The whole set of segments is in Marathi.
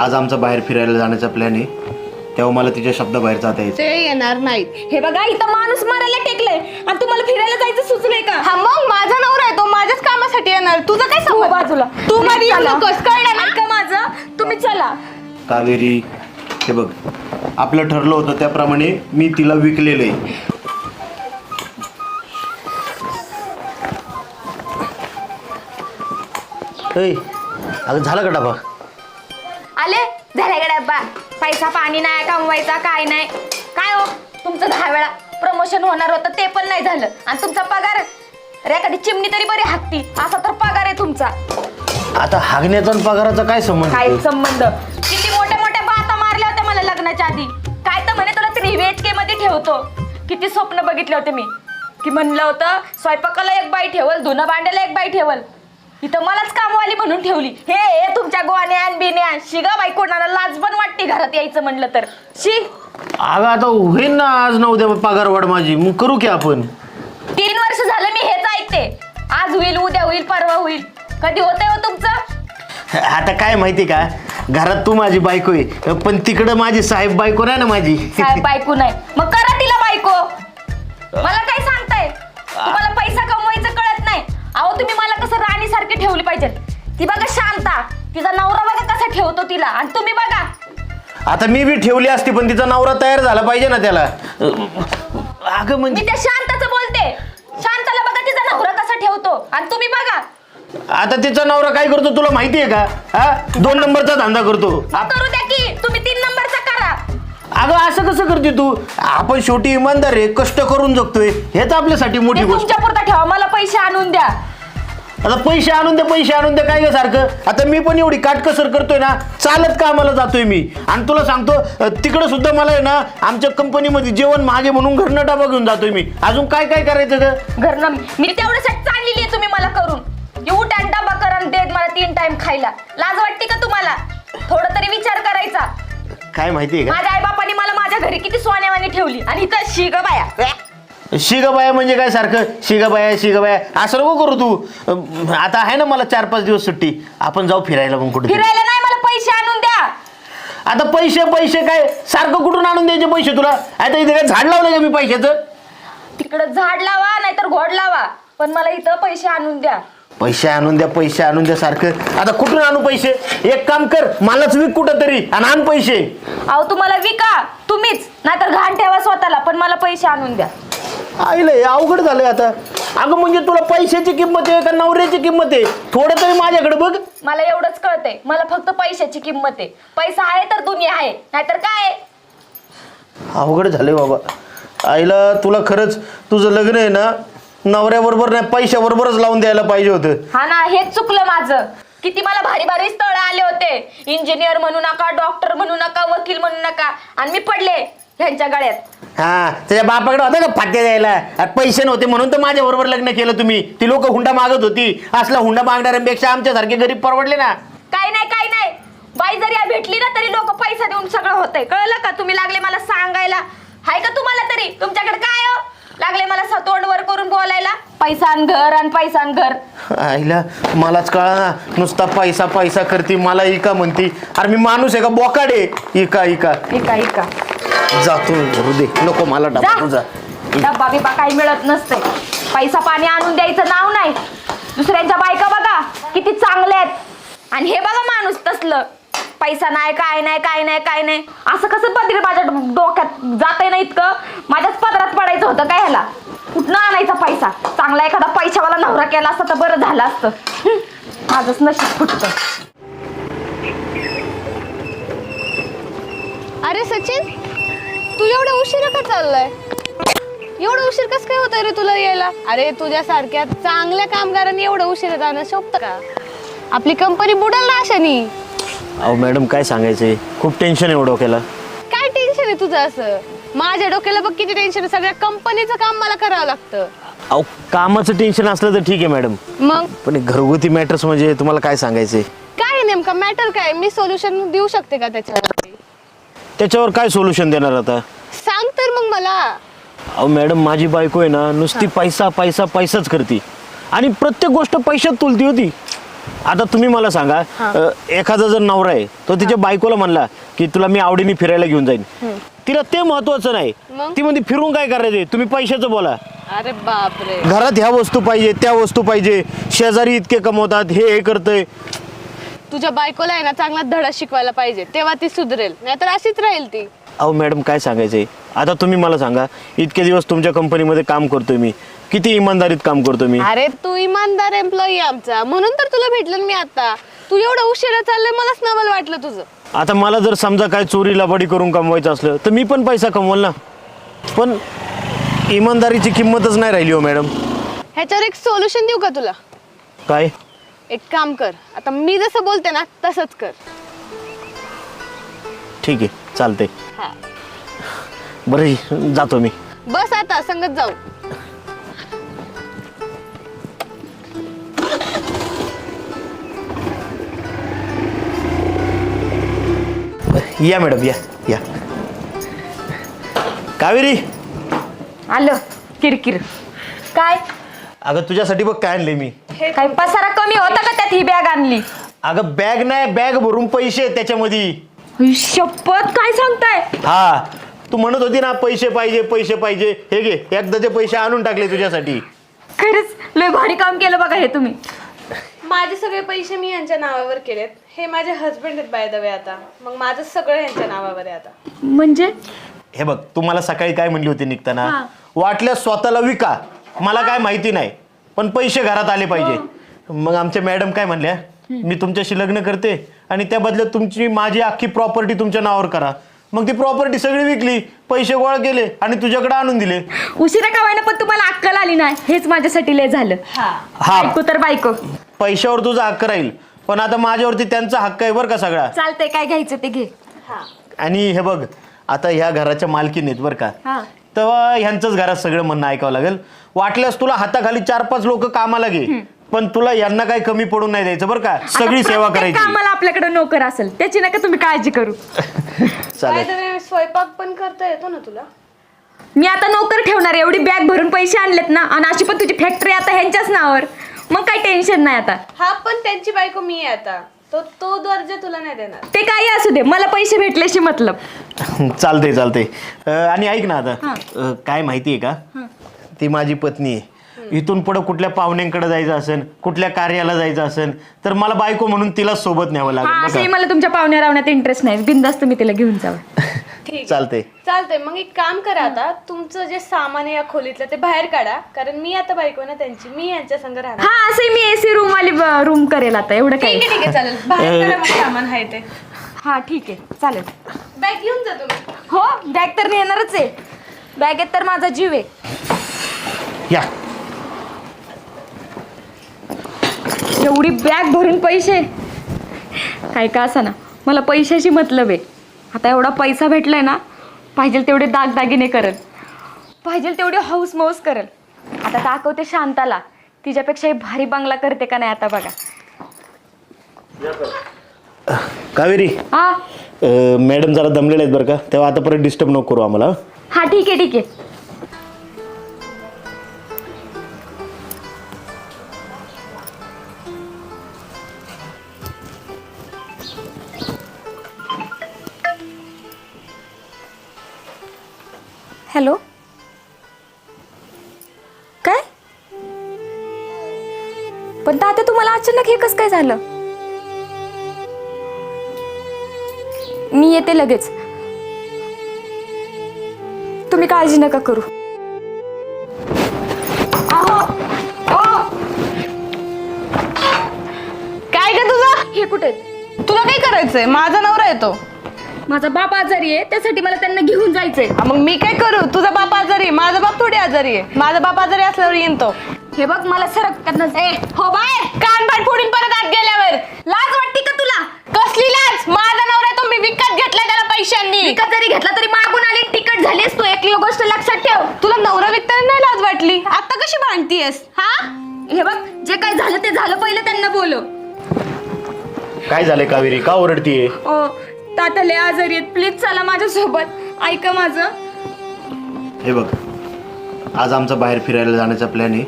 आज आमचा बाहेर फिरायला जाण्याचा प्लॅन आहे, तेव्हा मला तिच्या शब्द बाहेर जाता येईल. ते येणार नाहीत. हे बघा इथं माणूस मारायला टेकलंय आणि तुम्हाला फिरायला जायचं सुचलंय का? हा मग माझा नवरा आहे, तो माझ्याच कामासाठी येणार. तुझं काय संबंध? बाजूला तू मध्ये येऊ नकोस, कळलं ना? का माझं तुम्ही चला. कावेरी, हे बघ, आपलं ठरलं होतं त्याप्रमाणे मी तिला विकलेलं आहे. अगं झालं का डबा? आले झाल्या का डब्बा? पैसा पाणी नाही, कमवायचा काय नाही. काय हो तुमचं 10 वेळा प्रमोशन होणार होतं ते पण नाही झालं आणि तुमचा पगार रे कधी चिमणी तरी बरी हाकती असा तर पगार आहे तुमचा. आता हागण्याचा आणि पगाराचा काय संबंध? काय संबंध? किती मोठ्या मोठ्या बाता मारल्या होत्या मला लग्नाच्या आधी. काय तर म्हणे तुला 3 BHK मध्ये ठेवतो. किती स्वप्न बघितले होते मी की म्हणलं होतं स्वयंपाकाला एक बाई ठेवल, धुणं भांड्याला एक बाई ठेवल, इथं मलाच कामवाली म्हणून ठेवली. हे तुमच्या गोवान्यान बिन्यान शिगा बाई, कोणाला लाज पण वाटते घरात यायचं म्हणलं तर. शी अगं आता होईल ना आज ना उद्या पगार वाढ माझी, मग करू की आपण. 3 वर्ष झालं मी हेच ऐकते. आज होईल, उद्या होईल, परवा होईल. कधी होतंय हो तुमचं? आता काय माहिती का, घरात तू माझी बायको आहे पण तिकडं माझी साहेब बायको नाही ना माझी. काय बायको नाही मग करा तिला बायको. मला काय सांगताय? तुम्हाला पैसा कमवायचं कळत नाही. अहो तुम्ही मला कसं राणी सारखी ठेवली पाहिजे. ती बघा शांता, तिचा नवरा बघा कसा ठेवतो तिला, आणि तुम्ही बघा. आता मी बी ठेवली असती पण तिचा नवरा तयार झाला पाहिजे ना त्याला. अगं मी म्हणजे त्या शांताचं बोलते. शांताला बघा तिचा नवरा कसा ठेवतो आणि तुम्ही बघा. आता तिचा नवरा काय करतो तुला माहिती आहे का? हा 2 नंबरचा धंदा करतो. करू द्या की, तुम्ही 3 नंबरचा करा. अगं असं कसं करते तू? आपण शेवटी इमानदार आहे, कष्ट करून जगतोय, हेच आपल्यासाठी मोठी ते गोष्ट. तुमच्या पुरता ठेवा, मला पैसे आणून द्या. आता पैसे आणून दे काय ग सारखं? आता मी पण एवढी काटकसर करतोय ना, चालत कामाला जातोय मी. आणि तुला सांगतो तिकडं सुद्धा मला आहे ना आमच्या कंपनीमध्ये जेवण मागे म्हणून घरनं डबा घेऊन जातोय मी. अजून काय काय करायचं ग? घरनं मी तेवढ्यासाठी चाललेली आहे तुम्ही मला करून. उठ आणि डबा करा आणि देत मला 3 टाइम खायला. लाज वाटते का तुम्हाला? थोडं तरी विचार करायचा. काय माहितीये का, माझ्या आई बापाने मला माझ्या घरी किती सोन्यावानी ठेवली आणि इथं शिग बाया. शिगाबाया म्हणजे काय सारखं शिगाबाया असं नको करू तू. आता आहे ना मला 4-5 दिवस सुट्टी, आपण जाऊ फिरायला मग कुठे. फिरायला नाही, मला पैसे आणून द्या. आता पैसे काय सारखं कुठून आणून द्यायचे पैसे तुला? आता इथे काय झाड लावलं का मी पैशाचं? तिकडं झाड लावा नाहीतर घोड लावा, पण मला इथं पैसे आणून द्या. पैसे आणून द्या सारखं. आता कुठून आणू पैसे? एक काम कर, मलाच विक कुठं तरी आणि आण पैसे. अहो तुम्हाला विका तुम्हीच, नाहीतर घाण ठेवा स्वतःला, पण मला पैसे आणून द्या. आईला हे अवघड झालंय आता. अगं म्हणजे तुला पैशाची किंमत आहे का नवऱ्याची किंमत आहे? थोडं तरी माझ्याकडे बघ. मला एवढंच कळतंय, मला फक्त पैशाची किंमत आहे. पैसा आहे तर दुनिया आहे, नाहीतर काय. अवघड झालंय बाबा. आईला तुला खरंच तुझं लग्न आहे ना नवऱ्याबरोबर नाही पैशाबरोबरच लावून द्यायला पाहिजे होतं. हा ना, हेच चुकलं माझं. किती मला भारी भारी स्थळ आले होते. इंजिनियर म्हणू नका, डॉक्टर म्हणू नका, वकील म्हणू नका, आणि मी पडले ह्यांच्या गळ्यात. हा त्याच्या बापाकडे होता का फाट्या द्यायला? पैसे नव्हते म्हणून तर माझ्या बरोबर लग्न केलं तुम्ही. ती लोक हुंडा मागत होती. असला हुंडा मागणाऱ्यांपेक्षा आमच्यासारखे गरीब परवडले ना. काय नाही बाई जरी भेटली ना तरी लोक पैसा देऊन सगळं होतंय. कळलं का? तुम्ही लागले मला सांगायला. हाय का तुम्हाला तरी? तुमच्याकडे काय हो? लागले मला तोंड वर करून बोलायला. पैसा आणि घर आणि पैसा आणि घर. आईला मलाच कळा ना, नुसता पैसा करते, मला इका म्हणती. अरे मी माणूस आहे का बोकाडे? इका जातो हृदय, नको मला डबा तुझा. डब्बा बिबा काही मिळत नसते. पैसा पाणी आणून द्यायचं नाव नाही. दुसऱ्यांच्या बायका बघा किती चांगल्या आहेत, आणि हे बघा माणूस तसलं. पैसा नाही, काय नाही असं कसं पदरी माझ्या डोक्यात जातंय ना इतकं. माझ्याच पदरात पडायचं होतं काय ह्याला? कुठनं आणायचा पैसा? चांगला एखादा पैशावाला नवरा केला असता तर बरं झालं असतं. माझंच नशीब फुटतं. अरे सचिन, तू एवढा उशिरा का चाललाय? एवढा उशीर कसं काय होतंय रे तुला यायला? अरे तुझ्यासारख्या चांगल्या कामगारांनी एवढं उशिरा जाणं शोभतं का? आपली कंपनी बुडेल ना अशानी. अहो मॅडम काय सांगायचंय, खूप टेन्शन आहे डोक्याला. काय टेन्शन आहे तुझं असं? माझ्या डोक्याला बघ किती टेन्शन आहे. सगळ्या कंपनीचं काम मला करावं लागतं. अहो कामाचं टेन्शन असलं तर ठीक आहे मॅडम, मग पण घरगुती मॅटर्स म्हणजे तुम्हाला काय सांगायचंय? काय नेमका मॅटर काय? मी सोल्युशन देऊ शकते का त्याच्यावर? त्याच्यावर काय सोल्युशन देणार आता? सांग तर मग मला. अहो मॅडम माझी बायको आहे ना नुसती पैसाच करते आणि प्रत्येक गोष्ट पैशात तुलती होती. आता तुम्ही मला सांगा, एखादा जर नवरा आहे तो तिच्या बायकोला म्हणला की तुला मी आवडीने फिरायला घेऊन जाईन, तिला ते महत्वाचं नाही, मग? ती म्हणते फिरून काय करायचे, तुम्ही पैशाचं बोला. अरे बापरे. घरात ह्या वस्तू पाहिजे, त्या वस्तू पाहिजे, शेजारी इतके कमवतात, हे करतंय. तुझ्या बायकोला आहे ना चांगला धडा शिकवायला पाहिजे, तेव्हा ती सुधरेल, नाहीतर अशीच राहील ती. अहो मॅडम काय सांगायचंय, आता तुम्ही मला सांगा, इतके दिवस तुमच्या कंपनीमध्ये काम करतोय मी, किती इमानदारीत काम करतो मी. अरे तू इमानदार एम्प्लॉई आमचा, म्हणून तर तुला भेटलं मी आता. तू एवढं उशिरा चाललंय, मलाच नवल वाटलं तुझं. आता मला जर समजा काय चोरी लबाडी करून कमवायचं असलं तर मी पण पैसा कमवल ना, पण इमानदारीची किंमतच नाही राहिली हो मॅडम. ह्याच्यावर एक सोल्युशन देऊ का तुला? काय? एक काम कर, आता मी जसं बोलते ना तसंच कर. ठीक आहे, चालते. हा, बरं जातो मी. बस आता संगत जाऊ. या मॅडम, या या. कावेरी, आलं किरकिर. काय अगं तुझ्यासाठी बघ काय आणले मी. काय पसारा कमी होता का त्यात ही बॅग आणली? अगं बॅग नाही, बॅग भरून पैसे आहेत त्याच्यामध्ये. शपथ, काय सांगताय? हा, तू म्हणत होती ना पैसे पाहिजे पैसे पाहिजे, हे घे, एकदाचे पैसे आणून टाकले तुझ्यासाठी. खरंच लय भारी काम केलं बघा हे तुम्ही. माझे सगळे पैसे मी यांच्या नावावर केलेत. हे माझे हस्बंड आहेत बाय द वे आता. मग माझं सगळं यांच्या नावावर आहे आता. म्हणजे हे बघ, तू मला सकाळी काय म्हणली होती निघताना, हा. वाटल्यास स्वतःला विका, मला काय माहिती नाही, पण पैसे घरात आले पाहिजे. मग आमच्या मॅडम काय म्हणल्या, मी तुमच्याशी लग्न करते आणि त्या बदल्यात तुमची माझी अख्खी प्रॉपर्टी तुमच्या नावावर करा. मग ती प्रॉपर्टी सगळी विकली, पैसे गोळा केले आणि तुझ्याकडे आणून दिले. उशिरा का व्हायना, पण तुम्हाला अक्कल आली नाही, हेच माझ्यासाठी लय झालं. हा, बायको तर बायको. पैशावर तुझा हक्क राहील, पण आता माझ्यावरती त्यांचा हक्क आहे बरं का सगळा. चालतंय, काय घ्यायचं ते घे. आणि हे बघ, आता ह्या घराच्या मालकीण आहेत बरं का, हा. तेव्हा ह्यांचंच घरात सगळं म्हणणं ऐकावं लागेल. वाटल्यास तुला हाताखाली 4-5 लोक कामाला घे, पण तुला यांना काही कमी पडून नाही द्यायचं बरं का, सगळी सेवा करायची. कामाला आपल्याकडे नोकर असेल, त्याची नका तुम्ही काळजी करू. चालेल. स्वयंपाक पण करता येतो ना तुला? मी आता नोकर ठेवणार, एवढी बॅग भरून पैसे आणलेत ना, आणि अशी पण तुझी फॅक्टरी आता ह्यांच्याच नावावर, मग काही टेन्शन नाही आता. हा, पण त्यांची बायको मी आहे आता. तो दर्जा तुला नाही देणार. ते काही असू दे, मला पैसे भेटल्याशी मतलब. चालते चालते. आणि ऐक ना आता, काय माहितीये का, ती माझी पत्नी आहे. इथून पुढे कुठल्या पाहुण्यांकडे जायचं असेल, कुठल्या कार्याला जायचं असेल, तर मला बायको म्हणून तिला सोबत न्यावं हा, लागेल असंही बघा. मला तुमच्या पाहुण्या रावण्यात इंटरेस्ट नाही, बिनधास्त तुम्ही तिला घेऊन जावं. चालते. चालतंय, मग एक काम करा, आता तुमचं जे सामान आहे या खोलीतलं ते बाहेर काढा, कारण मी आता बायको ना त्यांची, मी यांच्या संग राहणार. हा, असंही मी एसी रूम वाली रूम करेल आता, एवढं काय. ठीक आहे चालेल, बाहेर काढा मग सामान आहे ते. हा ठीक आहे, चालेल. बॅग घेऊन जा तुम्ही. हो, बॅग तर नेणारच आहे, बॅगेत तर माझा जीव आहे. या. एवढी बॅग भरून पैसे, काय का असा ना, मला पैशाशी मतलब आहे. आता एवढा पैसा भेटलाय ना, पाहिजे तेवढे दागदागिने करल, पाहिजे तेवढे हौस मौस करल. आता दाखवते शांताला, तिच्यापेक्षाही भारी बंगला करते का नाही आता बघा. कावेरी, हा मॅडम जरा दमलेले आहेत बरं का, तेव्हा आता परत डिस्टर्ब नको करू आम्हाला. हा ठीक आहे ठीक आहे. हॅलो, काय? पण तात्या तुम्हाला अचानक हे कसं काय झालं? मी येते लगेच, तुम्ही काळजी नका करू. काय ग तुझं? हे कुठे? तुला काय करायचंय? माझा नवरा येतो. माझा बाप आजारी आहे, त्यासाठी मला त्यांना घेऊन जायचंय. मग मी काय करू? तुझा बाप आजारी आहे, माझा बाप थोडी आजारी आहे. माझा बाप आजारी असल्यावर येईन तो. हे बघ, मला सरक त्यांना. हो बाय, कान पाठ फोडून परत आत गेल्यावर. लाज वाटते का तुला? कसली लाज? माझा नवरा तो मी विकत घेतलाय त्याला पैशांनी. विकत जरी घेतला तरी मागून आली तिकट झालीस तू. एक गोष्ट लक्षात ठेव, तुला नवरा विकताना नाही लाज वाटली? आता कशी भांडतीयस? हा, हे बघ, जे काय झालं ते झालं, पहिलं त्यांना बोलव. काय झालंय कावेरी, का ओरडतीये? तात्या लय आजारी आहेत, प्लीज चला माझ्यासोबत, ऐका माझं. हे बघ, आज आमचा बाहेर फिरायला जाण्याचा प्लॅन आहे,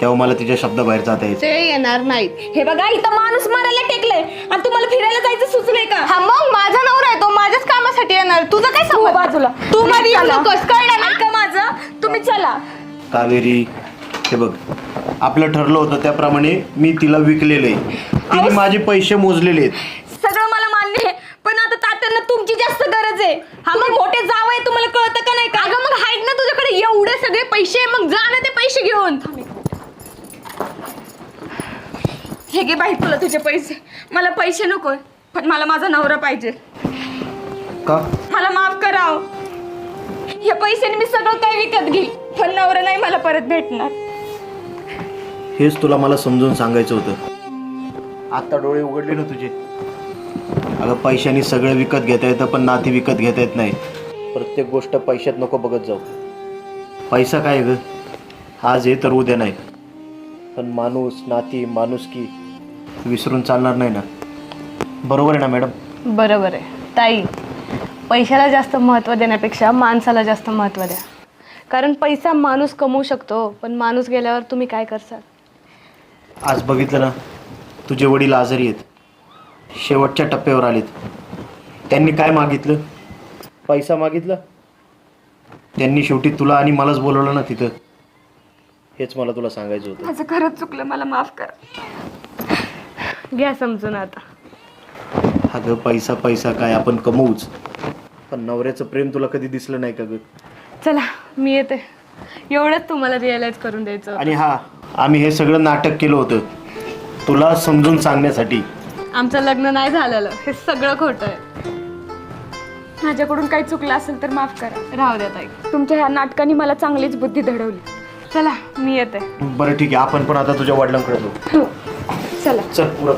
तेव्हा मला तिच्या शब्दाबाहेर जाता येईल. ते येणार नाहीत. हे बघा इथं माणूस मारायला टेकलंय आणि तुम्हाला फिरायला जायचं सुचलंय का? हा मग माझा नवरा आहे, तो माझ्याच कामासाठी येणार. तुझं काय तू संबंध? बाजूला तू मध्ये येऊ चला. नकोस, कळलं ना? ऐका माझं, तुम्ही चला. कावेरी, हे बग, आपलं ठरलं होतं त्याप्रमाणे मी तिला विकलेलं आहे. तिने माझे पैसे मोजलेले आहेत. सगळं मला मान्य आहे, पण आता तात्यांना तुमची जास्त गरज आहे. हा मग मोठे जावं आहे, तुम्हाला कळतं का नाही का? अगं मग आहेत ना तुझ्याकडे एवढे सगळे पैसे, मग जा ना ते पैसे घेऊन. हे घे बाई तुला तुझे पैसे. मला पैसे नकोय, पण मला माझा नवरा पाहिजे. का? मला माफ कराव. या पैशाने मी सगळं काही विकत घेईल, पण नवरा नाही मला परत भेटणार. हेच तुला मला समजून सांगायचं होतं. आता डोळे उघडले ना तुझे. अगं पैशाने सगळं विकत घेता येतं, पण नाती विकत घेता येत नाही. प्रत्येक गोष्ट पैशात नको बघत जाऊ. पैसा काय ग, आज आहे तर उद्या नाही. पण माणूस, नाती, माणुसकी विसरून चालणार नाही ना. बरोबर आहे ना मॅडम? बरोबर आहे ताई. पैशाला जास्त महत्त्व देण्यापेक्षा माणसाला जास्त महत्त्व द्या. कारण पैसा माणूस कमवू शकतो, पण माणूस गेल्यावर तुम्ही काय करसाल? आज बघितलं ना, तुझे वडील आजारी आहेत, शेवटच्या टप्प्यावर आलेत. त्यांनी काय मागितलं? पैसा मागितला. त्यांनी शेवटी तुला आणि मलाच बोलवलं ना तिथं. हेच मला तुला सांगायचं होतं. माझं खरंच चुकलं, मला माफ करा. घ्या समजून आता. अगं पैसा पैसा काय आपण कमवूच, पण नवऱ्याचं प्रेम तुला कधी दिसलं नाही का ग? चला मी येते. एवढंच तुम्हाला रिअलाइज करून द्यायचं. आणि हा, आम्ही हे सगळं नाटक केलं होतं तुला समजून सांगण्यासाठी. आमचं लग्न नाही झालेलं, हे सगळं खोटं आहे. माझ्याकडून काही चुकलं असेल तर माफ करा. राहू द्या ताई. तुमच्या ह्या नाटकाने मला चांगलीच बुद्धी घडवली. चला मी येते. बरं ठीक आहे, आपण पण आता तुझ्या वडिलांकडे जाऊ. चला. चल पुढं.